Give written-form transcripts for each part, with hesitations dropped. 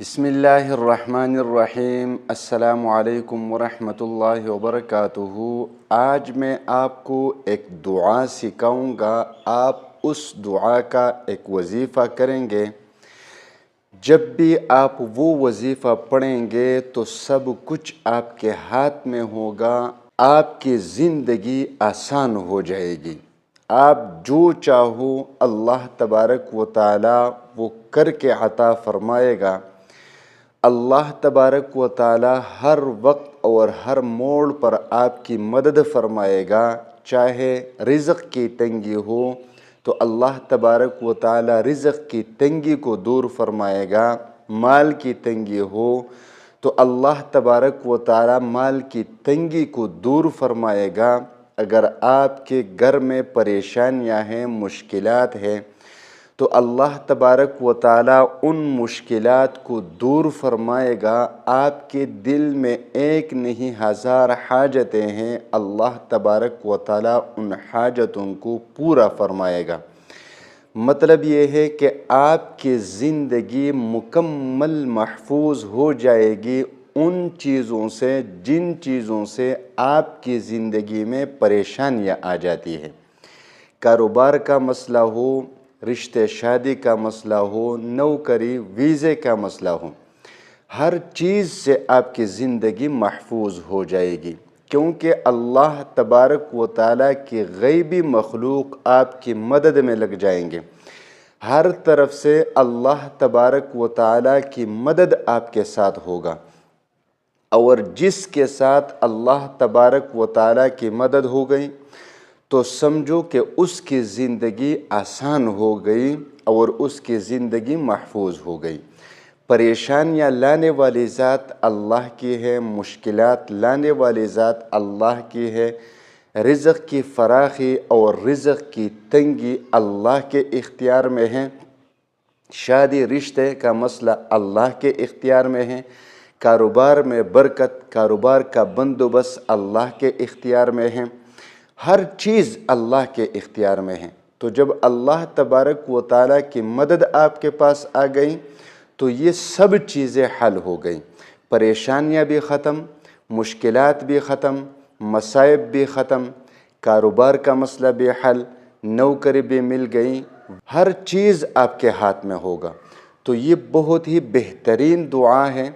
بسم اللہ الرحمن الرحیم۔ السلام علیکم ورحمۃ اللہ وبرکاتہ۔ آج میں آپ کو ایک دعا سکھاؤں گا۔ آپ اس دعا کا ایک وظیفہ کریں گے۔ جب بھی آپ وہ وظیفہ پڑھیں گے تو سب کچھ آپ کے ہاتھ میں ہوگا، آپ کی زندگی آسان ہو جائے گی۔ آپ جو چاہو اللہ تبارک و تعالی وہ کر کے عطا فرمائے گا۔ اللہ تبارک و تعالی ہر وقت اور ہر موڑ پر آپ کی مدد فرمائے گا۔ چاہے رزق کی تنگی ہو تو اللہ تبارک و تعالی رزق کی تنگی کو دور فرمائے گا، مال کی تنگی ہو تو اللہ تبارک و تعالی مال کی تنگی کو دور فرمائے گا۔ اگر آپ کے گھر میں پریشانیاں ہیں، مشکلات ہیں، تو اللہ تبارک و تعالی ان مشکلات کو دور فرمائے گا۔ آپ کے دل میں ایک نہیں ہزار حاجتیں ہیں، اللہ تبارک و تعالی ان حاجتوں کو پورا فرمائے گا۔ مطلب یہ ہے کہ آپ کی زندگی مکمل محفوظ ہو جائے گی ان چیزوں سے جن چیزوں سے آپ کی زندگی میں پریشانیاں آ جاتی ہیں۔ کاروبار کا مسئلہ ہو، رشتے شادی کا مسئلہ ہو، نوکری ویزے کا مسئلہ ہو، ہر چیز سے آپ کی زندگی محفوظ ہو جائے گی، کیونکہ اللہ تبارک و تعالیٰ کی غیبی مخلوق آپ کی مدد میں لگ جائیں گے۔ ہر طرف سے اللہ تبارک و تعالیٰ کی مدد آپ کے ساتھ ہوگا، اور جس کے ساتھ اللہ تبارک و تعالیٰ کی مدد ہو گئی تو سمجھو کہ اس کی زندگی آسان ہو گئی اور اس کی زندگی محفوظ ہو گئی۔ پریشانیاں لانے والی ذات اللہ کی ہے، مشکلات لانے والی ذات اللہ کی ہے، رزق کی فراخی اور رزق کی تنگی اللہ کے اختیار میں ہے، شادی رشتے کا مسئلہ اللہ کے اختیار میں ہے، کاروبار میں برکت، کاروبار کا بندوبست اللہ کے اختیار میں ہے، ہر چیز اللہ کے اختیار میں ہے۔ تو جب اللہ تبارک و تعالیٰ کی مدد آپ کے پاس آ گئی تو یہ سب چیزیں حل ہو گئیں، پریشانیاں بھی ختم، مشکلات بھی ختم، مصائب بھی ختم، کاروبار کا مسئلہ بھی حل، نوکری بھی مل گئی، ہر چیز آپ کے ہاتھ میں ہوگا۔ تو یہ بہت ہی بہترین دعا ہے۔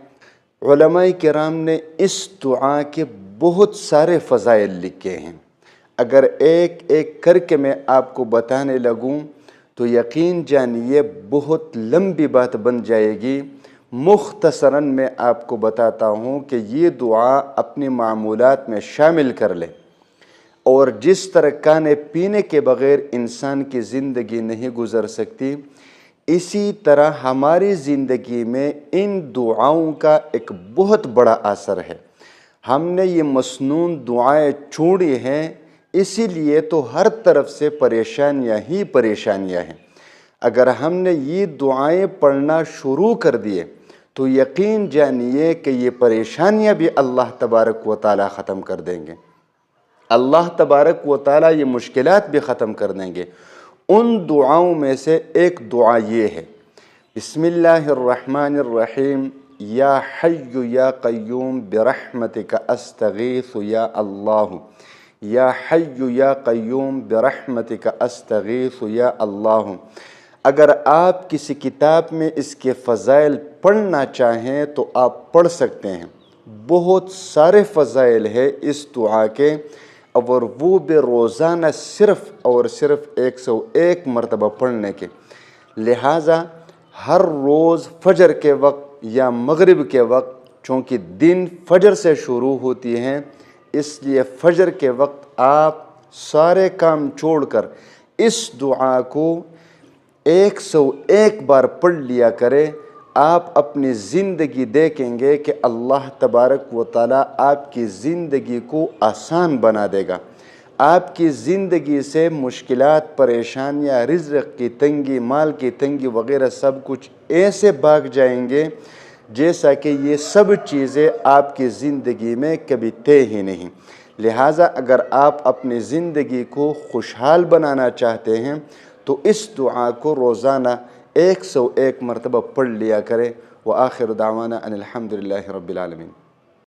علماء کرام نے اس دعا کے بہت سارے فضائل لکھے ہیں۔ اگر ایک ایک کر کے میں آپ کو بتانے لگوں تو یقین جانیے بہت لمبی بات بن جائے گی۔ مختصراً میں آپ کو بتاتا ہوں کہ یہ دعا اپنی معمولات میں شامل کر لے، اور جس طرح کھانے پینے کے بغیر انسان کی زندگی نہیں گزر سکتی، اسی طرح ہماری زندگی میں ان دعاؤں کا ایک بہت بڑا اثر ہے۔ ہم نے یہ مسنون دعائیں چھوڑی ہیں، اسی لیے تو ہر طرف سے پریشانیاں ہی پریشانیاں ہیں۔ اگر ہم نے یہ دعائیں پڑھنا شروع کر دیے تو یقین جانیے کہ یہ پریشانیاں بھی اللہ تبارک و تعالیٰ ختم کر دیں گے، اللہ تبارک و تعالیٰ یہ مشکلات بھی ختم کر دیں گے۔ ان دعاؤں میں سے ایک دعا یہ ہے، بسم اللہ الرحمن الرحیم، یا حی یا قیوم برحمتک استغیث یا اللہ، یا حی یا قیوم برحمتک استغیث یا اللہ۔ اگر آپ کسی کتاب میں اس کے فضائل پڑھنا چاہیں تو آپ پڑھ سکتے ہیں۔ بہت سارے فضائل ہے اس دعا کے، اور وہ بھی روزانہ صرف اور صرف 101 مرتبہ پڑھنے کے۔ لہٰذا ہر روز فجر کے وقت یا مغرب کے وقت، چونکہ دن فجر سے شروع ہوتی ہیں، اس لیے فجر کے وقت آپ سارے کام چھوڑ کر اس دعا کو 101 بار پڑھ لیا کرے۔ آپ اپنی زندگی دیکھیں گے کہ اللہ تبارک و تعالیٰ آپ کی زندگی کو آسان بنا دے گا۔ آپ کی زندگی سے مشکلات، پریشانیاں، رزق کی تنگی، مال کی تنگی وغیرہ سب کچھ ایسے بھاگ جائیں گے جیسا کہ یہ سب چیزیں آپ کی زندگی میں کبھی تھے ہی نہیں۔ لہٰذا اگر آپ اپنی زندگی کو خوشحال بنانا چاہتے ہیں تو اس دعا کو روزانہ 101 مرتبہ پڑھ لیا کریں، وآخر دعوانا ان الحمد للہ رب العالمین.